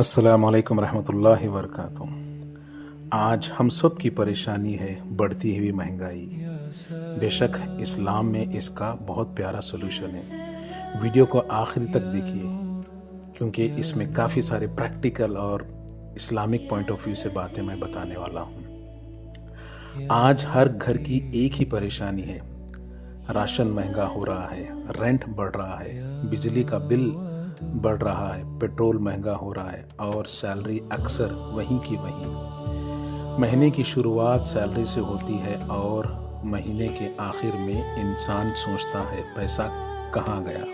السلام علیکم ورحمۃ اللہ وبرکاتہ۔ آج ہم سب کی پریشانی ہے بڑھتی ہوئی مہنگائی۔ بے شک اسلام میں اس کا بہت پیارا سلوشن ہے۔ ویڈیو کو آخری تک دیکھیے کیونکہ اس میں کافی سارے پریکٹیکل اور اسلامک پوائنٹ آف ویو سے باتیں میں بتانے والا ہوں۔ آج ہر گھر کی ایک ہی پریشانی ہے، راشن مہنگا ہو رہا ہے، رینٹ بڑھ رہا ہے، بجلی کا بل بڑھ رہا ہے، پیٹرول مہنگا ہو رہا ہے اور سیلری اکثر وہیں کی وہیں۔ مہینے کی شروعات سیلری سے ہوتی ہے اور مہینے کے آخر میں انسان سوچتا ہے پیسہ کہاں گیا۔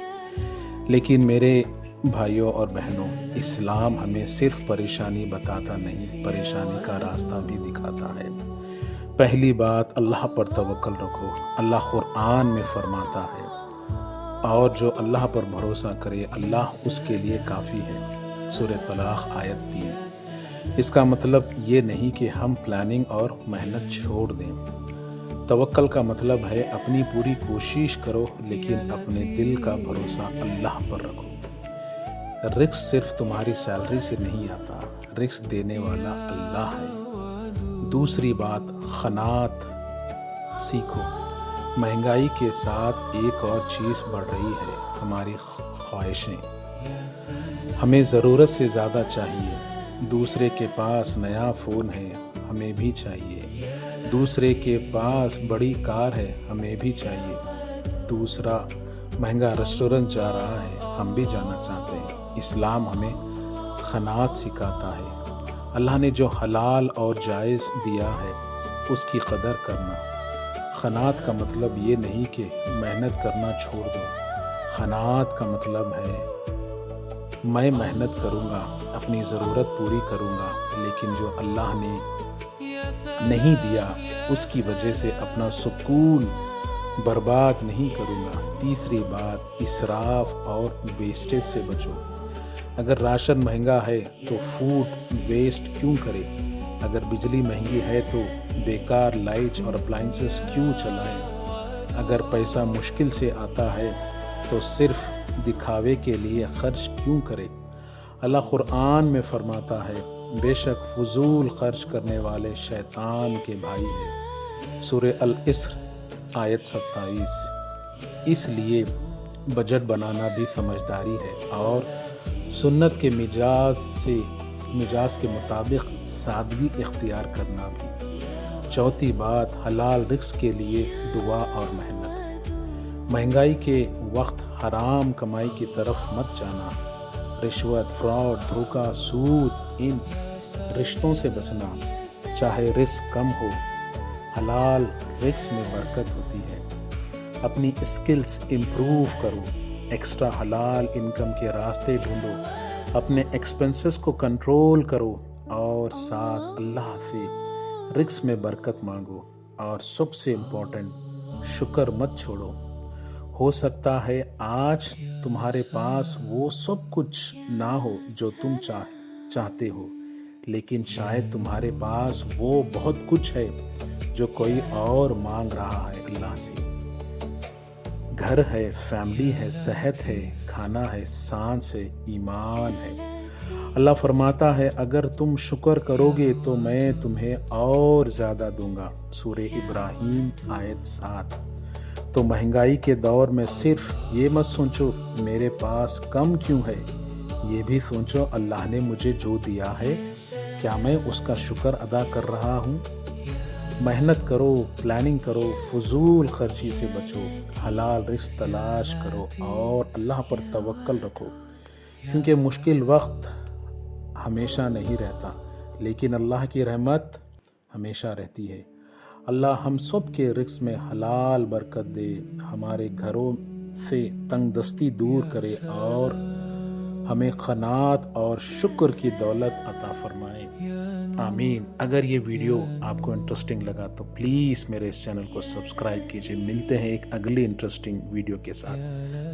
لیکن میرے بھائیوں اور بہنوں، اسلام ہمیں صرف پریشانی بتاتا نہیں، پریشانی کا راستہ بھی دکھاتا ہے۔ پہلی بات، اللہ پر توکل رکھو۔ اللہ قرآن میں فرماتا ہے، اور جو اللہ پر بھروسہ کرے اللہ اس کے لیے کافی ہے۔ سورہ طلاق آیت 3۔ اس کا مطلب یہ نہیں کہ ہم پلاننگ اور محنت چھوڑ دیں۔ توکل کا مطلب ہے اپنی پوری کوشش کرو لیکن اپنے دل کا بھروسہ اللہ پر رکھو۔ رزق صرف تمہاری سیلری سے نہیں آتا، رزق دینے والا اللہ ہے۔ دوسری بات، قناعت سیکھو۔ مہنگائی کے ساتھ ایک اور چیز بڑھ رہی ہے، ہماری خواہشیں۔ ہمیں ضرورت سے زیادہ چاہیے۔ دوسرے کے پاس نیا فون ہے، ہمیں بھی چاہیے۔ دوسرے کے پاس بڑی کار ہے، ہمیں بھی چاہیے۔ دوسرا مہنگا ریسٹورنٹ جا رہا ہے، ہم بھی جانا چاہتے ہیں۔ اسلام ہمیں قناعت سکھاتا ہے۔ اللہ نے جو حلال اور جائز دیا ہے اس کی قدر کرنا۔ قناعت کا مطلب یہ نہیں کہ محنت کرنا چھوڑ دو۔ قناعت کا مطلب ہے میں محنت کروں گا، اپنی ضرورت پوری کروں گا، لیکن جو اللہ نے نہیں دیا اس کی وجہ سے اپنا سکون برباد نہیں کروں گا۔ تیسری بات، اسراف اور ویسٹیج سے بچو۔ اگر راشن مہنگا ہے تو فوڈ ویسٹ کیوں کرے؟ اگر بجلی مہنگی ہے تو بیکار لائٹ اور اپلائنسز کیوں چلائیں؟ اگر پیسہ مشکل سے آتا ہے تو صرف دکھاوے کے لیے خرچ کیوں کرے؟ اللہ قرآن میں فرماتا ہے، بے شک فضول خرچ کرنے والے شیطان کے بھائی ہیں۔ سورہ الاسر آیت 27۔ اس لیے بجٹ بنانا بھی سمجھداری ہے اور سنت کے مجاز کے مطابق سادگی اختیار کرنا بھی۔ چوتھی بات، حلال رزق کے لیے دعا اور محنت۔ مہنگائی کے وقت حرام کمائی کی طرف مت جانا۔ رشوت، فراڈ، دھوکہ، سود، ان رشتوں سے بچنا۔ چاہے رزق کم ہو، حلال رزق میں برکت ہوتی ہے۔ اپنی اسکلز امپروو کرو، ایکسٹرا حلال انکم کے راستے ڈھونڈو، اپنے ایکسپنسز کو کنٹرول کرو اور ساتھ اللہ سے رزق میں برکت مانگو۔ اور سب سے امپورٹنٹ، شکر مت چھوڑو۔ ہو سکتا ہے آج تمہارے پاس وہ سب کچھ نہ ہو جو تم چاہتے ہو، لیکن شاید تمہارے پاس وہ بہت کچھ ہے جو کوئی اور مانگ رہا ہے اللہ سے۔ گھر ہے، فیملی ہے، صحت ہے، کھانا ہے، سانس ہے، ایمان ہے۔ اللہ فرماتا ہے، اگر تم شکر کرو گے تو میں تمہیں اور زیادہ دوں گا۔ سورہ ابراہیم آیت 7۔ تو مہنگائی کے دور میں صرف یہ مت سوچو میرے پاس کم کیوں ہے، یہ بھی سوچو اللہ نے مجھے جو دیا ہے کیا میں اس کا شکر ادا کر رہا ہوں۔ محنت کرو، پلاننگ کرو، فضول خرچی سے بچو، حلال رزق تلاش کرو اور اللہ پر توکل رکھو، کیونکہ مشکل وقت ہمیشہ نہیں رہتا لیکن اللہ کی رحمت ہمیشہ رہتی ہے۔ اللہ ہم سب کے رزق میں حلال برکت دے، ہمارے گھروں سے تنگ دستی دور کرے اور ہمیں قناعت اور شکر کی دولت عطا فرمائے، آمین۔ اگر یہ ویڈیو آپ کو انٹرسٹنگ لگا تو پلیز میرے اس چینل کو سبسکرائب کیجیے۔ ملتے ہیں ایک اگلی انٹرسٹنگ ویڈیو کے ساتھ،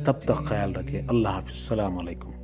تب تک خیال رکھیں۔ اللہ حافظ، السلام علیکم۔